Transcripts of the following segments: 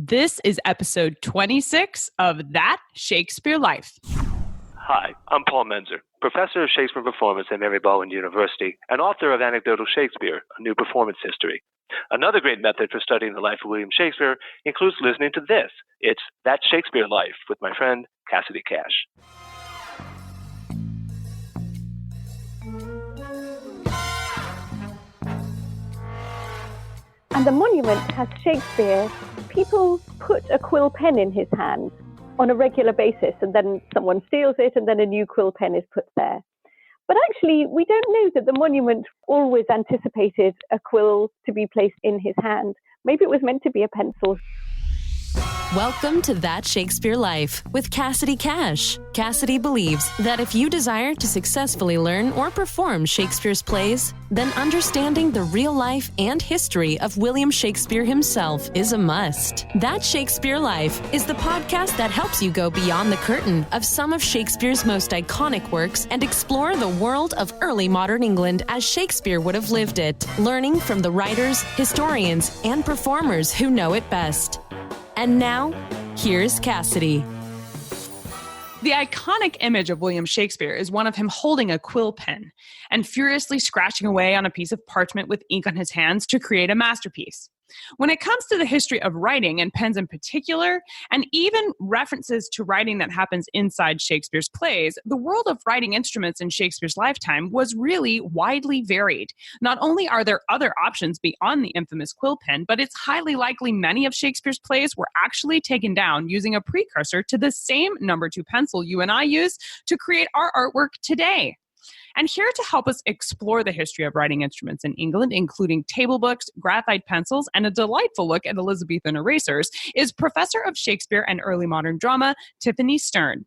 This is episode 26 of That Shakespeare Life. Hi, I'm Paul Menzer, professor of Shakespeare performance at Mary Bowen University and author of Anecdotal Shakespeare, A New Performance History. Another great method for studying the life of William Shakespeare includes listening to this. It's That Shakespeare Life with my friend Cassidy Cash. And the monument has Shakespeare. People put a quill pen in his hand on a regular basis, and then someone steals it, and then a new quill pen is put there. But actually, we don't know that the monument always anticipated a quill to be placed in his hand. Maybe it was meant to be a pencil. Welcome to That Shakespeare Life with Cassidy Cash. Cassidy believes that if you desire to successfully learn or perform Shakespeare's plays, then understanding the real life and history of William Shakespeare himself is a must. That Shakespeare Life is the podcast that helps you go beyond the curtain of some of Shakespeare's most iconic works and explore the world of early modern England as Shakespeare would have lived it, learning from the writers, historians, and performers who know it best. And now, here's Cassidy. The iconic image of William Shakespeare is one of him holding a quill pen and furiously scratching away on a piece of parchment with ink on his hands to create a masterpiece. When it comes to the history of writing, and pens in particular, and even references to writing that happens inside Shakespeare's plays, the world of writing instruments in Shakespeare's lifetime was really widely varied. Not only are there other options beyond the infamous quill pen, but it's highly likely many of Shakespeare's plays were actually taken down using a precursor to the same number 2 pencil you and I use to create our artwork today. And here to help us explore the history of writing instruments in England, including table books, graphite pencils, and a delightful look at Elizabethan erasers, is Professor of Shakespeare and Early Modern Drama, Tiffany Stern.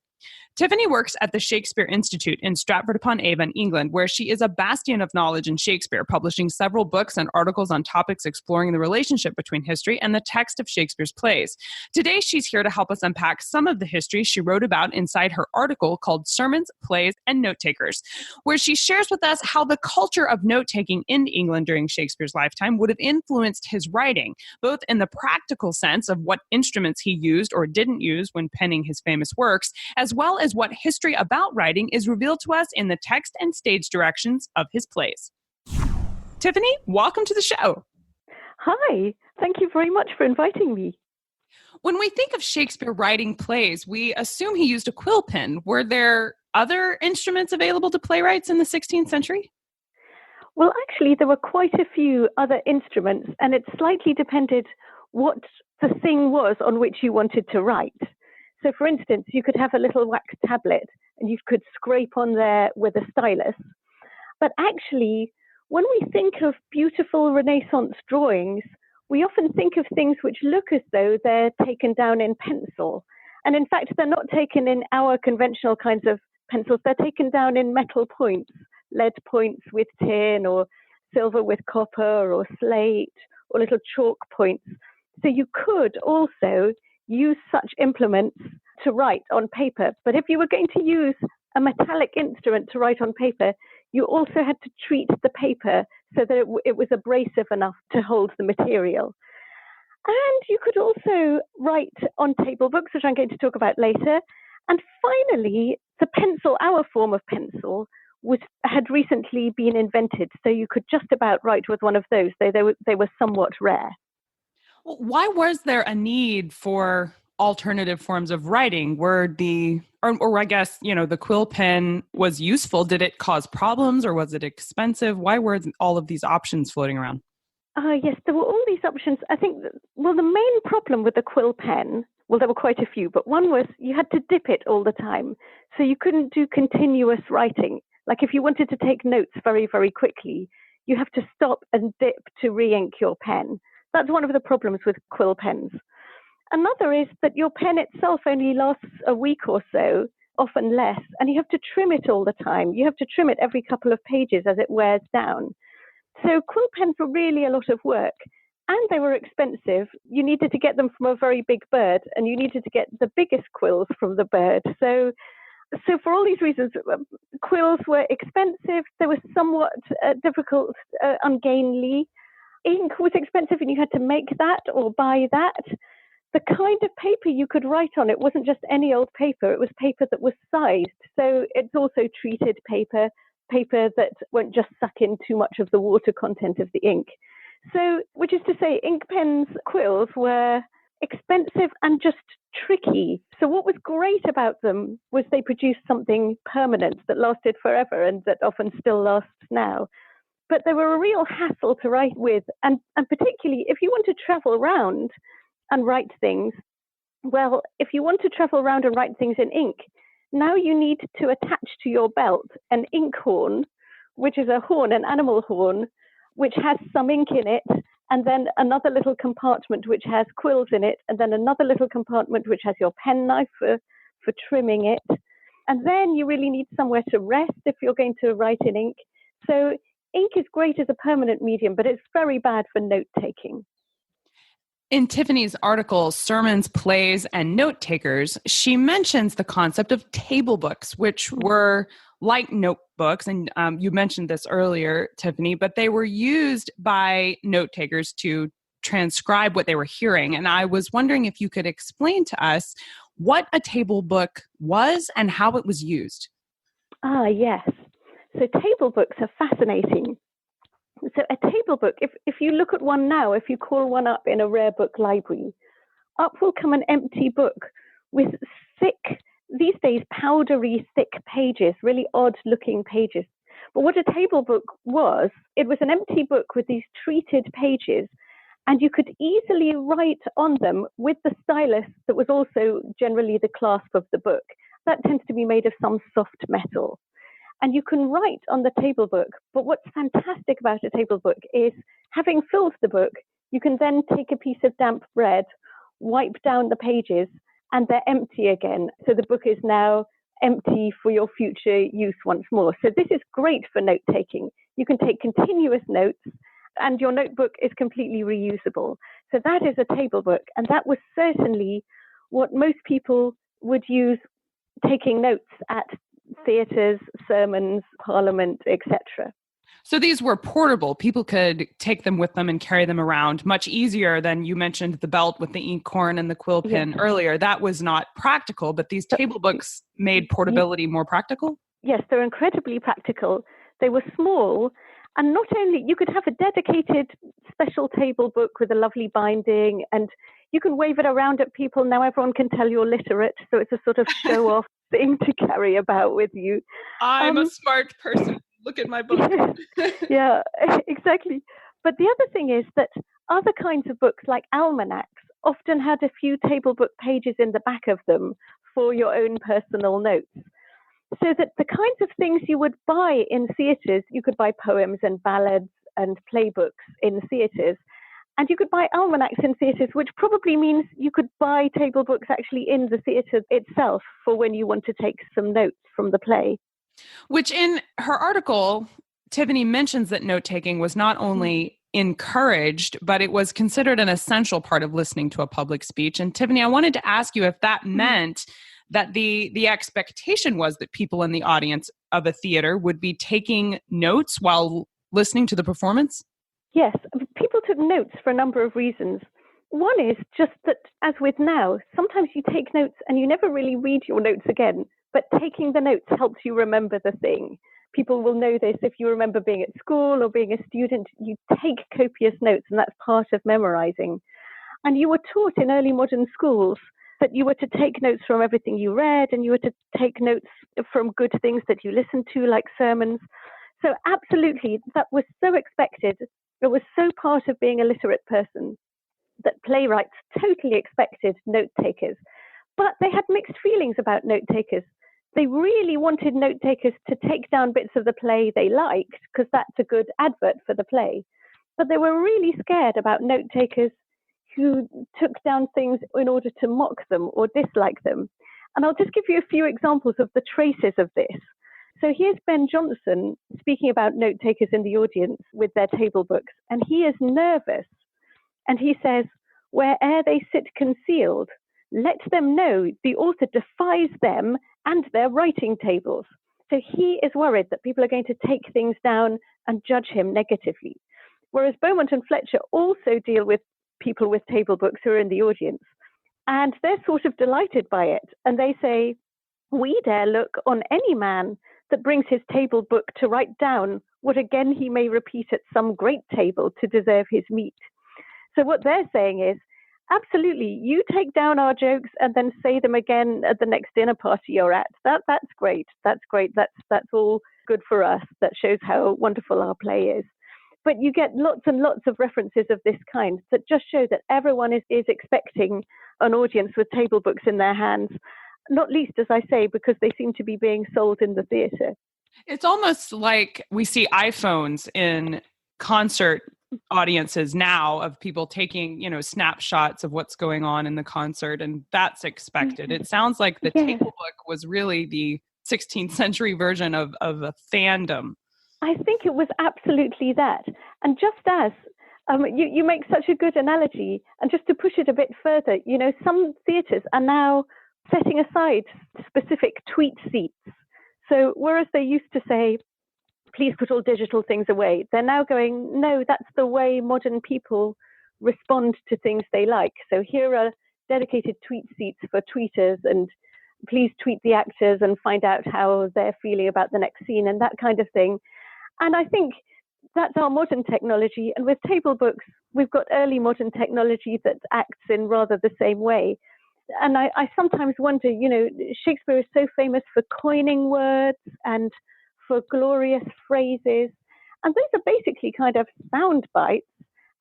Tiffany works at the Shakespeare Institute in Stratford-upon-Avon, England, where she is a bastion of knowledge in Shakespeare, publishing several books and articles on topics exploring the relationship between history and the text of Shakespeare's plays. Today, she's here to help us unpack some of the history she wrote about inside her article called Sermons, Plays, and Note-Takers, where she shares with us how the culture of note-taking in England during Shakespeare's lifetime would have influenced his writing, both in the practical sense of what instruments he used or didn't use when penning his famous works, as well as what history about writing is revealed to us in the text and stage directions of his plays. Tiffany, welcome to the show. Hi, thank you very much for inviting me. When we think of Shakespeare writing plays, we assume he used a quill pen. Were there other instruments available to playwrights in the 16th century? Well, actually, there were quite a few other instruments, and it slightly depended what the thing was on which you wanted to write. So, for instance, you could have a little wax tablet and you could scrape on there with a stylus. But actually, when we think of beautiful Renaissance drawings, we often think of things which look as though they're taken down in pencil. And in fact, they're not taken in our conventional kinds of pencils. They're taken down in metal points, lead points with tin, or silver with copper, or slate, or little chalk points. So you could also use such implements to write on paper. But if you were going to use a metallic instrument to write on paper, you also had to treat the paper so that it was abrasive enough to hold the material. And you could also write on table books, which I'm going to talk about later. And finally, the pencil, our form of pencil, had recently been invented. So you could just about write with one of those, though they were somewhat rare. Why was there a need for alternative forms of writing? Or I guess, the quill pen was useful. Did it cause problems or was it expensive? Why were all of these options floating around? Yes, there were all these options. I think, the main problem with the quill pen, there were quite a few, but one was you had to dip it all the time. So you couldn't do continuous writing. Like if you wanted to take notes very, very quickly, you have to stop and dip to re-ink your pen. That's one of the problems with quill pens. Another is that your pen itself only lasts a week or so, often less, and you have to trim it all the time. You have to trim it every couple of pages as it wears down. So quill pens were really a lot of work, and they were expensive. You needed to get them from a very big bird, and you needed to get the biggest quills from the bird. So for all these reasons, quills were expensive. They were somewhat difficult, ungainly. Ink was expensive and you had to make that or buy that. the kind of paper you could write on, it wasn't just any old paper, it was paper that was sized. So it's also treated paper that won't just suck in too much of the water content of the ink. So, which is to say, ink pens, quills were expensive and just tricky. So what was great about them was they produced something permanent that lasted forever and that often still lasts now. But they were a real hassle to write with, and particularly if you want to travel around and write things, well, if you want to travel around and write things in ink, now you need to attach to your belt an ink horn, which is a horn, an animal horn, which has some ink in it, and then another little compartment which has quills in it, and then another little compartment which has your penknife for trimming it. And then you really need somewhere to rest if you're going to write in ink. So ink is great as a permanent medium, but it's very bad for note-taking. In Tiffany's article, Sermons, Plays, and Note Takers, she mentions the concept of table books, which were like notebooks. And you mentioned this earlier, Tiffany, but they were used by note takers to transcribe what they were hearing. And I was wondering if you could explain to us what a table book was and how it was used. Yes. So table books are fascinating. So a table book, if you look at one now, if you call one up in a rare book library, up will come an empty book with thick, these days powdery thick pages, really odd looking pages. But what a table book was, it was an empty book with these treated pages, and you could easily write on them with the stylus that was also generally the clasp of the book. That tends to be made of some soft metal. And you can write on the table book, but what's fantastic about a table book is having filled the book, you can then take a piece of damp bread, wipe down the pages, and they're empty again. So the book is now empty for your future use once more. So this is great for note-taking. You can take continuous notes, and your notebook is completely reusable. So that is a table book, and that was certainly what most people would use taking notes at theatres, sermons, parliament, etc. So these were portable. People could take them with them and carry them around much easier than you mentioned the belt with the ink horn and the quill pen earlier. That was not practical, but these table books made portability more practical? Yes, they're incredibly practical. They were small, and not only, you could have a dedicated special table book with a lovely binding, and you can wave it around at people. Now everyone can tell you're literate, so it's a sort of show-off thing to carry about with you. I'm a smart person. Look at my book. Yeah, exactly. But the other thing is that other kinds of books, like almanacs, often had a few table book pages in the back of them for your own personal notes. So that the kinds of things you would buy in theatres, you could buy poems and ballads and playbooks in theatres, and you could buy almanacs in theatres, which probably means you could buy table books actually in the theatre itself for when you want to take some notes from the play. Which in her article, Tiffany mentions that note-taking was not only encouraged, but it was considered an essential part of listening to a public speech. And Tiffany, I wanted to ask you if that meant that the expectation was that people in the audience of a theater would be taking notes while listening to the performance? Yes, people took notes for a number of reasons. One is just that, as with now, sometimes you take notes and you never really read your notes again, but taking the notes helps you remember the thing. People will know this if you remember being at school or being a student, you take copious notes, and that's part of memorizing. And you were taught in early modern schools that you were to take notes from everything you read, and you were to take notes from good things that you listened to, like sermons. So absolutely, that was so expected. It was so part of being a literate person that playwrights totally expected note takers. But they had mixed feelings about note takers. They really wanted note takers to take down bits of the play they liked, because that's a good advert for the play. But they were really scared about note takers who took down things in order to mock them or dislike them. And I'll just give you a few examples of the traces of this. So here's Ben Jonson speaking about note takers in the audience with their table books, and he is nervous. And he says, "Where'er they sit concealed, let them know the author defies them and their writing tables." So he is worried that people are going to take things down and judge him negatively. Whereas Beaumont and Fletcher also deal with people with table books who are in the audience. And they're sort of delighted by it. And they say, we dare look on any man that brings his table book to write down what again he may repeat at some great table to deserve his meat. So what they're saying is, absolutely, you take down our jokes and then say them again at the next dinner party you're at. That's great. That's great. That's all good for us. That shows how wonderful our play is. But you get lots and lots of references of this kind that just show that everyone is expecting an audience with table books in their hands, not least, as I say, because they seem to be being sold in the theatre. It's almost like we see iPhones in concert audiences now of people taking, snapshots of what's going on in the concert, and that's expected. It sounds like the table book was really the 16th century version of a fandom. I think it was absolutely that. And just as you make such a good analogy, and just to push it a bit further, some theatres are now setting aside specific tweet seats. So whereas they used to say, please put all digital things away, they're now going, no, that's the way modern people respond to things they like. So here are dedicated tweet seats for tweeters, and please tweet the actors and find out how they're feeling about the next scene and that kind of thing. And I think that's our modern technology. And with table books, we've got early modern technology that acts in rather the same way. And I sometimes wonder, Shakespeare is so famous for coining words and for glorious phrases. And those are basically kind of sound bites.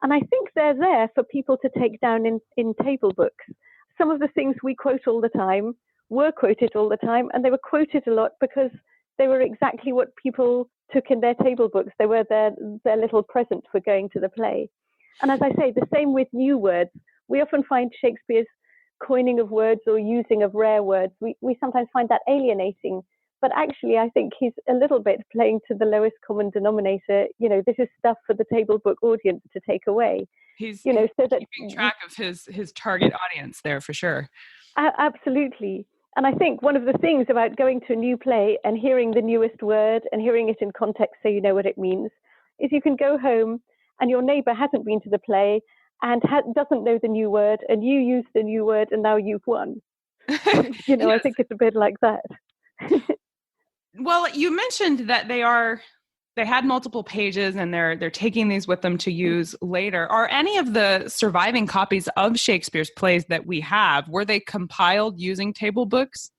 And I think they're there for people to take down in table books. Some of the things we quote all the time were quoted all the time, and they were quoted a lot because they were exactly what people took in their table books. They were their little present for going to the play. And as I say, the same with new words. We often find Shakespeare's coining of words or using of rare words. We sometimes find that alienating. But actually, I think he's a little bit playing to the lowest common denominator. This is stuff for the table book audience to take away. He's keeping track of his target audience there for sure. Absolutely. And I think one of the things about going to a new play and hearing the newest word and hearing it in context so you know what it means is you can go home and your neighbour hasn't been to the play and doesn't know the new word, and you use the new word and now you've won. Yes. I think it's a bit like that. Well, you mentioned that they had multiple pages and they're taking these with them to use later. Are any of the surviving copies of Shakespeare's plays that we have, were they compiled using table books?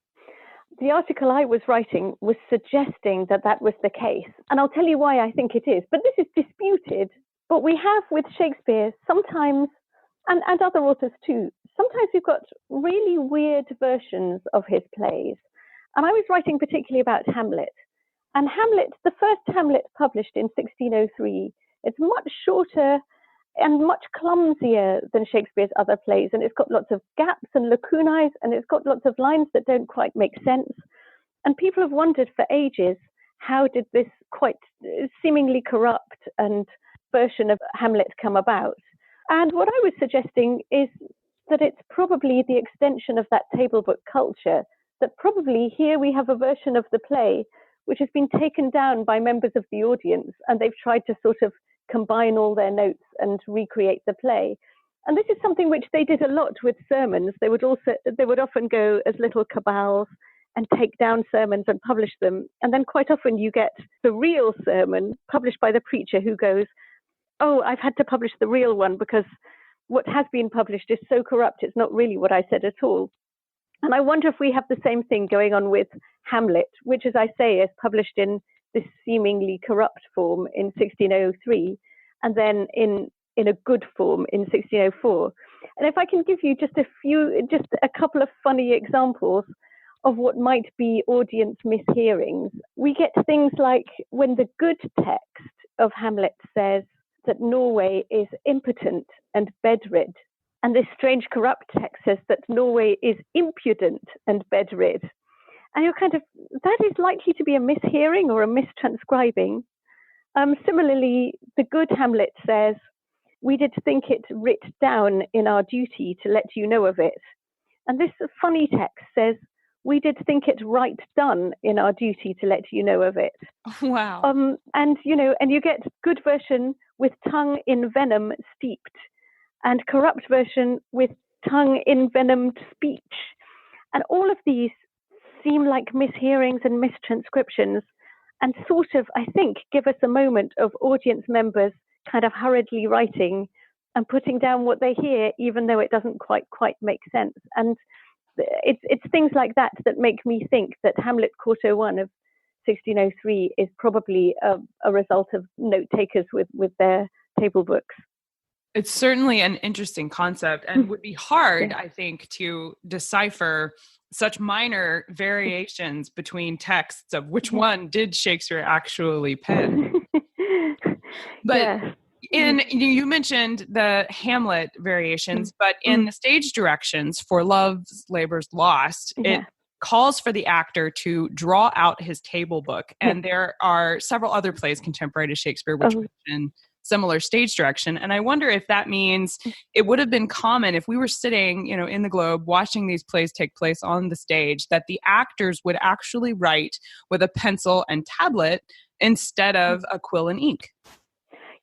The article I was writing was suggesting that was the case. And I'll tell you why I think it is. But this is disputed. But we have with Shakespeare sometimes, and other authors too, sometimes we've got really weird versions of his plays. And I was writing particularly about Hamlet. And Hamlet, the first Hamlet published in 1603, it's much shorter and much clumsier than Shakespeare's other plays. And it's got lots of gaps and lacunae, and it's got lots of lines that don't quite make sense. And people have wondered for ages, how did this quite seemingly corrupt and version of Hamlet come about? And what I was suggesting is that it's probably the extension of that table book culture, that probably here we have a version of the play which has been taken down by members of the audience, and they've tried to sort of combine all their notes and recreate the play. And this is something which they did a lot with sermons. They would often go as little cabals and take down sermons and publish them. And then quite often you get the real sermon published by the preacher who goes, oh, I've had to publish the real one because what has been published is so corrupt, it's not really what I said at all. And I wonder if we have the same thing going on with Hamlet, which, as I say, is published in this seemingly corrupt form in 1603, and then in a good form in 1604. And if I can give you just a couple of funny examples of what might be audience mishearings, we get things like when the good text of Hamlet says that Norway is impotent and bedrid, and this strange corrupt text says that Norway is impudent and bedrid. And you're that is likely to be a mishearing or a mistranscribing. Similarly, the good Hamlet says, we did think it writ down in our duty to let you know of it. And this funny text says, we did think it right done in our duty to let you know of it. Wow. And you get good version with tongue in venom steeped, and corrupt version with tongue-envenomed speech. And all of these seem like mishearings and mistranscriptions, and sort of, I think, give us a moment of audience members kind of hurriedly writing and putting down what they hear, even though it doesn't quite make sense. And it's things like that that make me think that Hamlet Quarto 1 of 1603 is probably a result of note takers with their table books. It's certainly an interesting concept and would be hard, I think, to decipher such minor variations between texts of which one did Shakespeare actually pen. But you mentioned the Hamlet variations, but in the stage directions for Love's Labour's Lost, it calls for the actor to draw out his table book. And there are several other plays contemporary to Shakespeare which mention similar stage direction. And I wonder if that means it would have been common if we were sitting, in the Globe watching these plays take place on the stage, that the actors would actually write with a pencil and tablet instead of a quill and ink.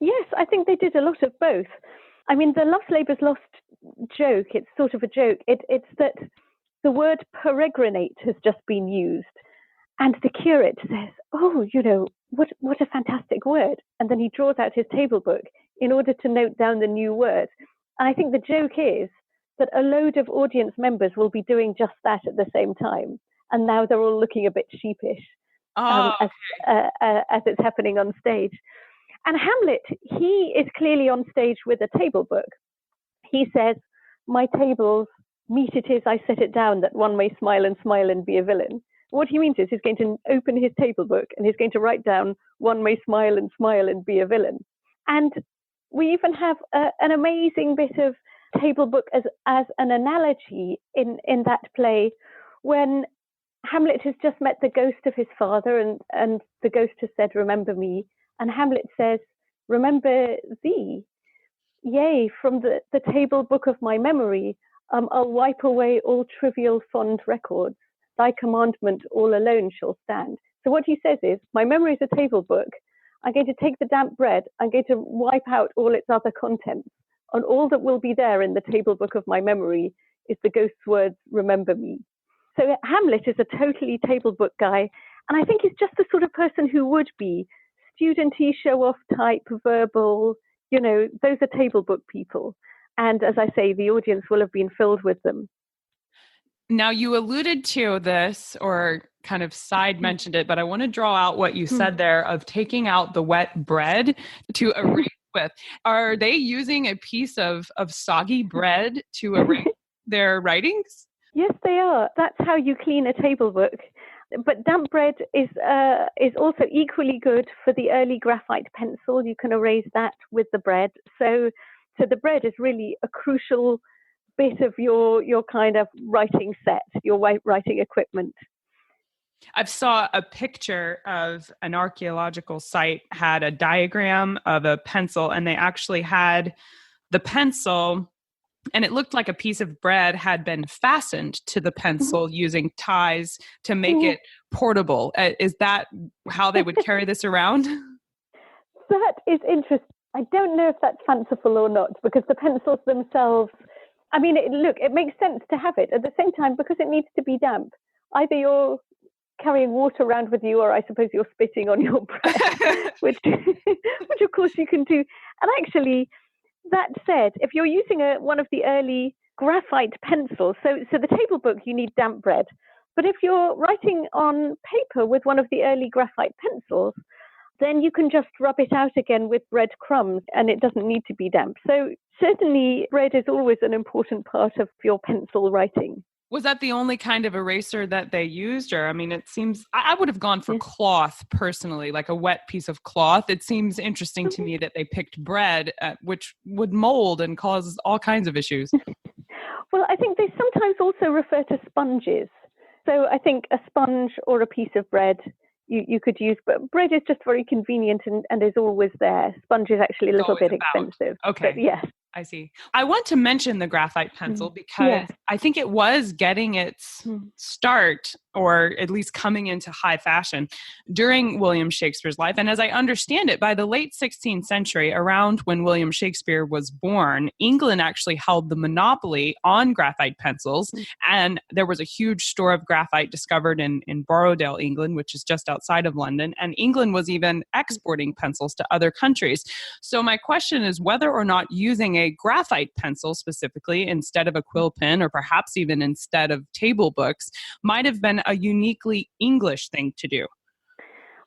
Yes, I think they did a lot of both. I mean, the Love's Labour's Lost joke, it's sort of a joke. It's that the word peregrinate has just been used. And the curate says, what a fantastic word. And then he draws out his table book in order to note down the new word. And I think the joke is that a load of audience members will be doing just that at the same time. And now they're all looking a bit sheepish as it's happening on stage. And Hamlet, he is clearly on stage with a table book. He says, "My tables, meet it is I set it down that one may smile and be a villain." What he means is he's going to open his table book and he's going to write down, "One may smile and be a villain." And we even have an amazing bit of table book as an analogy in that play, when Hamlet has just met the ghost of his father and the ghost has said, "Remember me." And Hamlet says, "Remember thee? Yea, from the table book of my memory, I'll wipe away all trivial fond records. Thy commandment all alone shall stand." So what he says is, my memory is a table book. I'm going to take the damp bread. I'm going to wipe out all its other contents. And all that will be there in the table book of my memory is the ghost's words, "Remember me." So Hamlet is a totally table book guy. And I think he's just the sort of person who would be student-y, show-off type, verbal, those are table book people. And as I say, the audience will have been filled with them. Now, you alluded to this or kind of side mentioned it, but I want to draw out what you said there of taking out the wet bread to erase with. Are they using a piece of soggy bread to erase their writings? Yes, they are. That's how you clean a table book. But damp bread is also equally good for the early graphite pencil. You can erase that with the bread. So the bread is really a crucial bit of your kind of writing set, your writing equipment. I've saw a picture of an archaeological site had a diagram of a pencil, and they actually had the pencil, and it looked like a piece of bread had been fastened to the pencil using ties to make it portable. Is that how they would carry this around? That is interesting. I don't know if that's fanciful or not, because the pencils themselves, I mean, it makes sense to have it. At the same time, because it needs to be damp, either you're carrying water around with you, or I suppose you're spitting on your bread, which of course you can do. And actually, that said, if you're using one of the early graphite pencils, so the table book, you need damp bread. But if you're writing on paper with one of the early graphite pencils, then you can just rub it out again with bread crumbs, and it doesn't need to be damp. So certainly bread is always an important part of your pencil writing. Was that the only kind of eraser that they used? Or, I mean, it seems, I would have gone for cloth personally, like a wet piece of cloth. It seems interesting to me that they picked bread, which would mold and cause all kinds of issues. Well, I think they sometimes also refer to sponges. So I think a sponge or a piece of bread you could use, but bread is just very convenient and is always there. Sponge is actually a little bit expensive. Okay. But yes. I see. I want to mention the graphite pencil because I think it was getting its start or at least coming into high fashion during William Shakespeare's life. And as I understand it, by the late 16th century, around when William Shakespeare was born, England actually held the monopoly on graphite pencils. And there was a huge store of graphite discovered in Borrowdale, England, which is just outside of London. And England was even exporting pencils to other countries. So my question is whether or not using a graphite pencil specifically instead of a quill pen, or perhaps even instead of table books, might have been a uniquely English thing to do.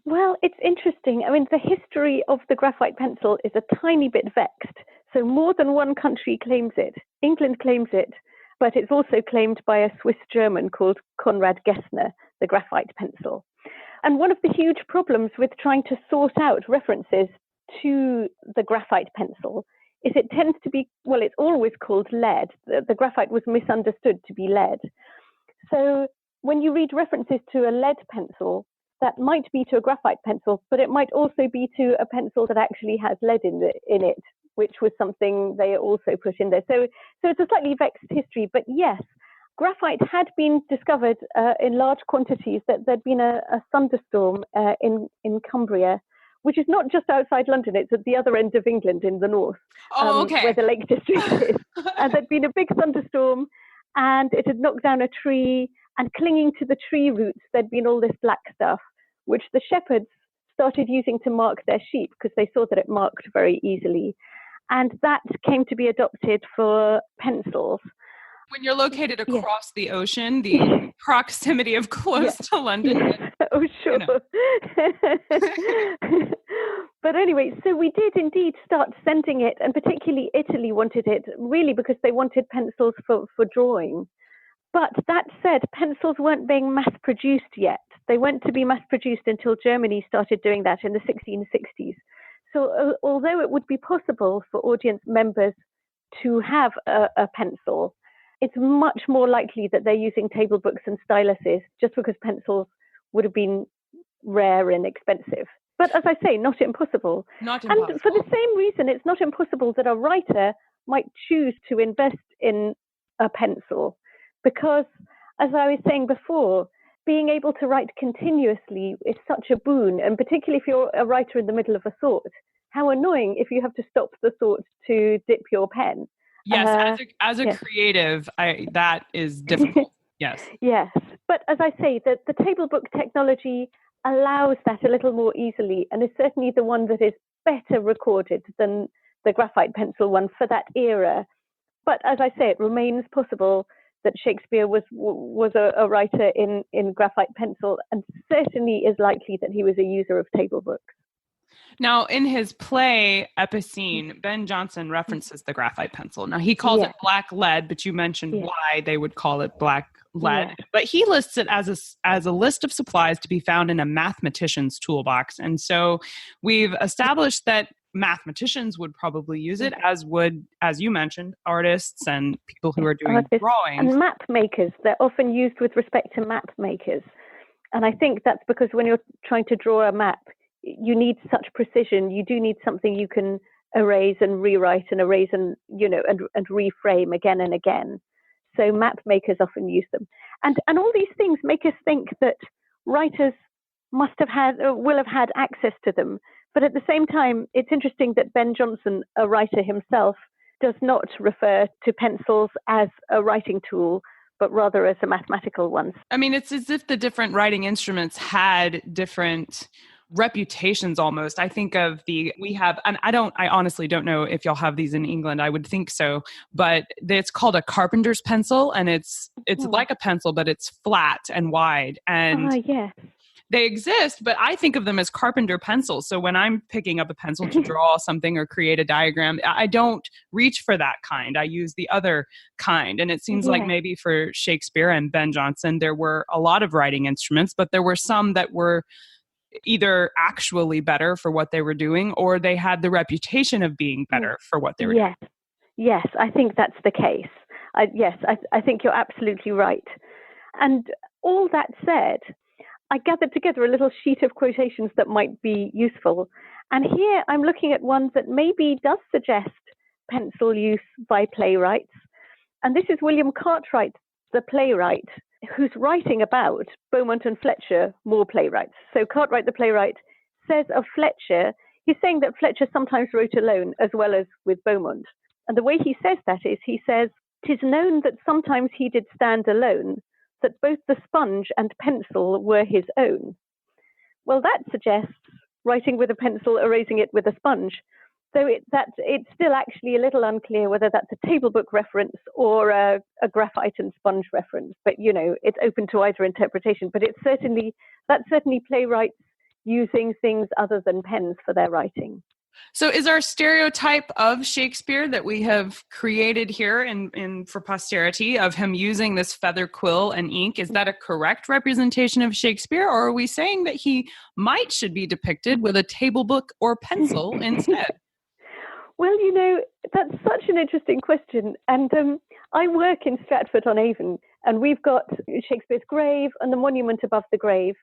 Well, it's interesting. I mean, the history of the graphite pencil is a tiny bit vexed. So more than one country claims it. England claims it, but it's also claimed by a Swiss German called Konrad Gessner, the graphite pencil. And one of the huge problems with trying to sort out references to the graphite pencil is it tends to be, well, it's always called lead. The graphite was misunderstood to be lead. So when you read references to a lead pencil, that might be to a graphite pencil, but it might also be to a pencil that actually has lead in it, which was something they also put in there. So it's a slightly vexed history, but yes, graphite had been discovered in large quantities. That there'd been a thunderstorm in Cumbria, which is not just outside London, it's at the other end of England in the north, where the Lake District is. And there'd been a big thunderstorm and it had knocked down a tree, and clinging to the tree roots, there'd been all this black stuff, which the shepherds started using to mark their sheep because they saw that it marked very easily. And that came to be adopted for pencils. When you're located across the ocean, the proximity of close to London. Oh, sure. But anyway, so we did indeed start sending it, and particularly Italy wanted it, really because they wanted pencils for drawing. But that said, pencils weren't being mass-produced yet. They weren't to be mass-produced until Germany started doing that in the 1660s. So although it would be possible for audience members to have a pencil, it's much more likely that they're using table books and styluses, just because pencils would have been rare and expensive. But as I say, not impossible. Not impossible. And for the same reason, it's not impossible that a writer might choose to invest in a pencil, because, as I was saying before, being able to write continuously is such a boon, and particularly if you're a writer in the middle of a thought, how annoying if you have to stop the thought to dip your pen. Yes, as a creative, that is difficult. Yes. Yes, but as I say, the table book technology allows that a little more easily, and is certainly the one that is better recorded than the graphite pencil one for that era. But as I say, it remains possible that Shakespeare was a writer in graphite pencil, and certainly is likely that he was a user of table books. Now, in his play Epicene, Ben Jonson references the graphite pencil. Now, he calls it black lead, but you mentioned why they would call it black lead. Yeah. But he lists it as a list of supplies to be found in a mathematician's toolbox. And so we've established that mathematicians would probably use it, as would, as you mentioned, artists and people who are doing drawings. And map makers, they're often used with respect to map makers. And I think that's because when you're trying to draw a map, you need such precision. You do need something you can erase and rewrite and erase and, and reframe again and again. So map makers often use them. And all these things make us think that writers must have had, or will have had access to them. But at the same time, it's interesting that Ben Jonson, a writer himself, does not refer to pencils as a writing tool, but rather as a mathematical one. I mean, it's as if the different writing instruments had different reputations almost. I think of and I honestly don't know if y'all have these in England. I would think so, but it's called a carpenter's pencil, and it's like a pencil, but it's flat and wide. And they exist, but I think of them as carpenter pencils. So when I'm picking up a pencil to draw something or create a diagram, I don't reach for that kind. I use the other kind. And it seems like maybe for Shakespeare and Ben Jonson, there were a lot of writing instruments, but there were some that were either actually better for what they were doing, or they had the reputation of being better for what they were doing. Yes, I think that's the case. I think you're absolutely right. And all that said, I gathered together a little sheet of quotations that might be useful. And here I'm looking at one that maybe does suggest pencil use by playwrights. And this is William Cartwright, the playwright, who's writing about Beaumont and Fletcher, more playwrights. So Cartwright the playwright says of Fletcher, he's saying that Fletcher sometimes wrote alone as well as with Beaumont. And the way he says that is, he says, "'Tis known that sometimes he did stand alone, that both the sponge and pencil were his own." Well, that suggests writing with a pencil, erasing it with a sponge. So it's still actually a little unclear whether that's a table book reference or a graphite and sponge reference. But, it's open to either interpretation. But that's certainly playwrights using things other than pens for their writing. So is our stereotype of Shakespeare that we have created here in for posterity of him using this feather quill and ink, is that a correct representation of Shakespeare, or are we saying that he should be depicted with a table book or pencil instead? Well, that's such an interesting question. And I work in Stratford-on-Avon, and we've got Shakespeare's grave and the monument above the grave.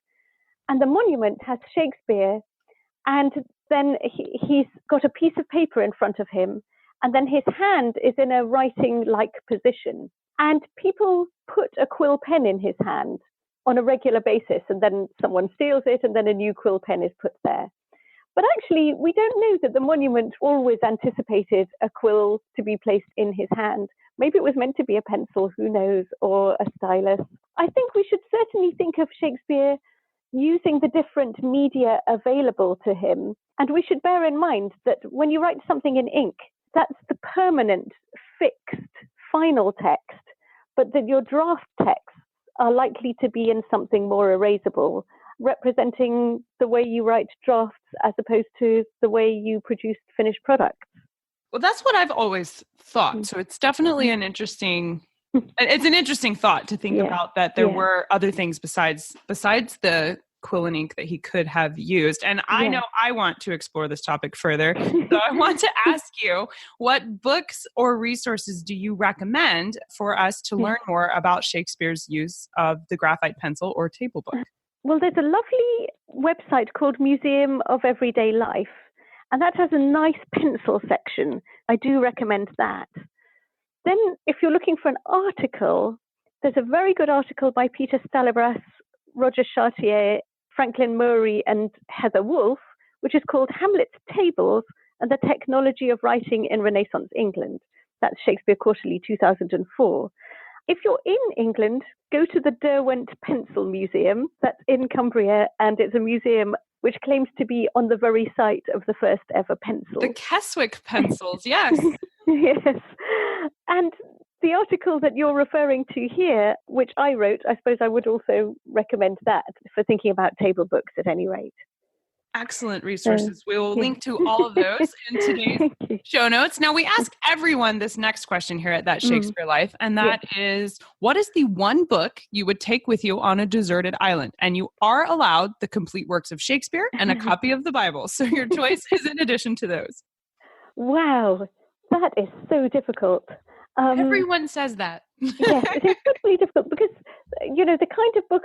And the monument has Shakespeare, and then he's got a piece of paper in front of him, and then his hand is in a writing-like position. And people put a quill pen in his hand on a regular basis, and then someone steals it, and then a new quill pen is put there. But actually, we don't know that the monument always anticipated a quill to be placed in his hand. Maybe it was meant to be a pencil, who knows, or a stylus. I think we should certainly think of Shakespeare using the different media available to him. And we should bear in mind that when you write something in ink, that's the permanent, fixed, final text, but that your draft texts are likely to be in something more erasable, representing the way you write drafts as opposed to the way you produce finished products. Well, that's what I've always thought. So it's definitely an interesting thought to think about, that there were other things besides the quill and ink that he could have used. And I know I want to explore this topic further. So I want to ask you, what books or resources do you recommend for us to learn more about Shakespeare's use of the graphite pencil or table book? Well, there's a lovely website called Museum of Everyday Life, and that has a nice pencil section. I do recommend that. Then, if you're looking for an article, there's a very good article by Peter Stalibras, Roger Chartier, Franklin Murray, and Heather Wolfe, which is called Hamlet's Tables and the Technology of Writing in Renaissance England. That's Shakespeare Quarterly 2004. If you're in England, go to the Derwent Pencil Museum. That's in Cumbria, and it's a museum which claims to be on the very site of the first ever pencil. The Keswick pencils, yes. Yes. And the article that you're referring to here, which I wrote, I suppose I would also recommend that for thinking about table books at any rate. Excellent resources. We will link to all of those in today's show notes. Now, we ask everyone this next question here at That Shakespeare Life, and that is, what is the one book you would take with you on a deserted island? And you are allowed the complete works of Shakespeare and a copy of the Bible. So your choice is in addition to those. Wow, that is so difficult. Everyone says that. Yes, it is really difficult because, the kind of book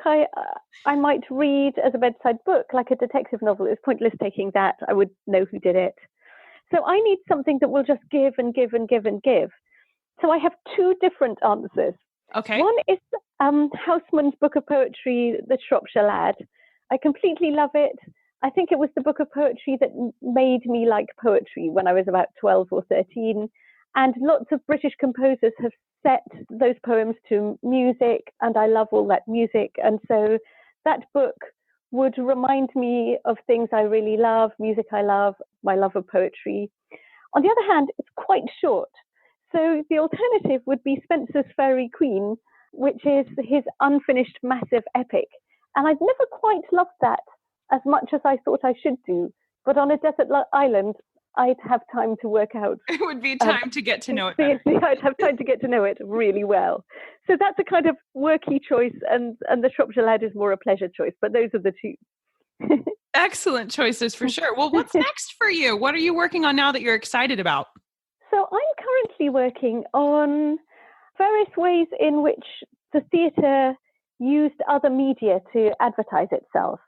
I might read as a bedside book, like a detective novel, is pointless taking that. I would know who did it. So I need something that will just give and give and give and give. So I have two different answers. Okay. One is Houseman's book of poetry, The Shropshire Lad. I completely love it. I think it was the book of poetry that made me like poetry when I was about 12 or 13. And lots of British composers have set those poems to music, and I love all that music. And so that book would remind me of things I really love, music I love, my love of poetry. On the other hand, it's quite short. So the alternative would be Spenser's Faerie Queene, which is his unfinished massive epic. And I've never quite loved that as much as I thought I should do. But on a desert island, I'd have time to work out. It would be time to get to know it better. I'd have time to get to know it really well. So that's a kind of worky choice, and the Shropshire Lad is more a pleasure choice, but those are the two. Excellent choices for sure. Well, what's next for you? What are you working on now that you're excited about? So I'm currently working on various ways in which the theatre used other media to advertise itself.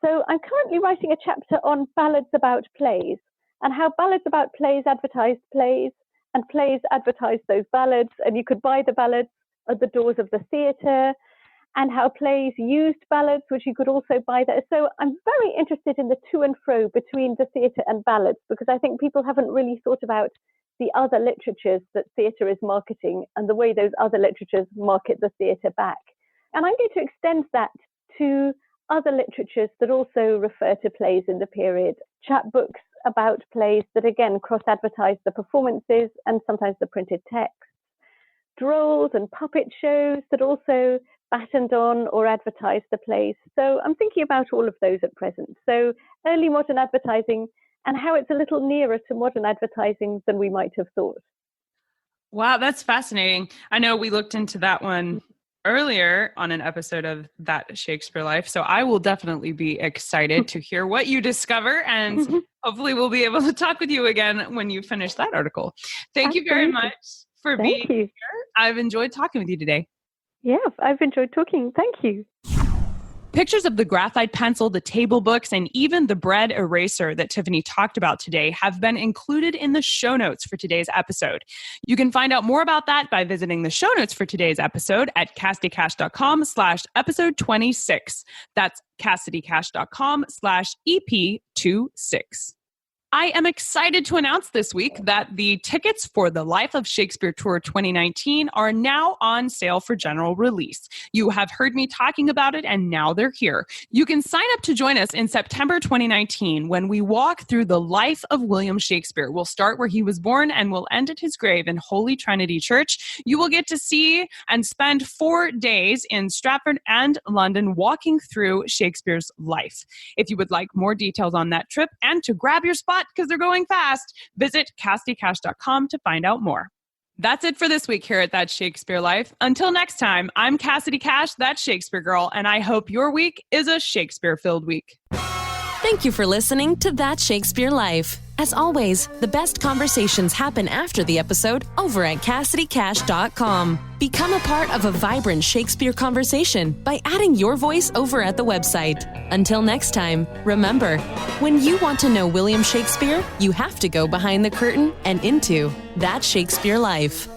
So I'm currently writing a chapter on ballads about plays, and how ballads about plays advertised plays, and plays advertised those ballads, and you could buy the ballads at the doors of the theatre. and how plays used ballads, which you could also buy there. So I'm very interested in the to and fro between the theatre and ballads, because I think people haven't really thought about the other literatures that theatre is marketing and the way those other literatures market the theatre back. And I'm going to extend that to other literatures that also refer to plays in the period, chapbooks about plays that again cross-advertise the performances and sometimes the printed text, drolls and puppet shows that also battened on or advertised the plays. So I'm thinking about all of those at present. So early modern advertising and how it's a little nearer to modern advertising than we might have thought. Wow, that's fascinating. I know we looked into that one earlier on an episode of That Shakespeare Life. So I will definitely be excited to hear what you discover, and hopefully we'll be able to talk with you again when you finish that article. Thank you very much for being here. I've enjoyed talking with you today. Yeah, I've enjoyed talking. Thank you. Pictures of the graphite pencil, the table books, and even the bread eraser that Tiffany talked about today have been included in the show notes for today's episode. You can find out more about that by visiting the show notes for today's episode at CassidyCash.com/episode 26. That's CassidyCash.com/EP26. I am excited to announce this week that the tickets for the Life of Shakespeare Tour 2019 are now on sale for general release. You have heard me talking about it, and now they're here. You can sign up to join us in September 2019 when we walk through the life of William Shakespeare. We'll start where he was born and we'll end at his grave in Holy Trinity Church. You will get to see and spend 4 days in Stratford and London walking through Shakespeare's life. If you would like more details on that trip and to grab your spot, because they're going fast, visit CassidyCash.com to find out more. That's it for this week here at That Shakespeare Life. Until next time, I'm Cassidy Cash, that Shakespeare girl, and I hope your week is a Shakespeare-filled week. Thank you for listening to That Shakespeare Life. As always, the best conversations happen after the episode over at CassidyCash.com. Become a part of a vibrant Shakespeare conversation by adding your voice over at the website. Until next time, remember, when you want to know William Shakespeare, you have to go behind the curtain and into That Shakespeare Life.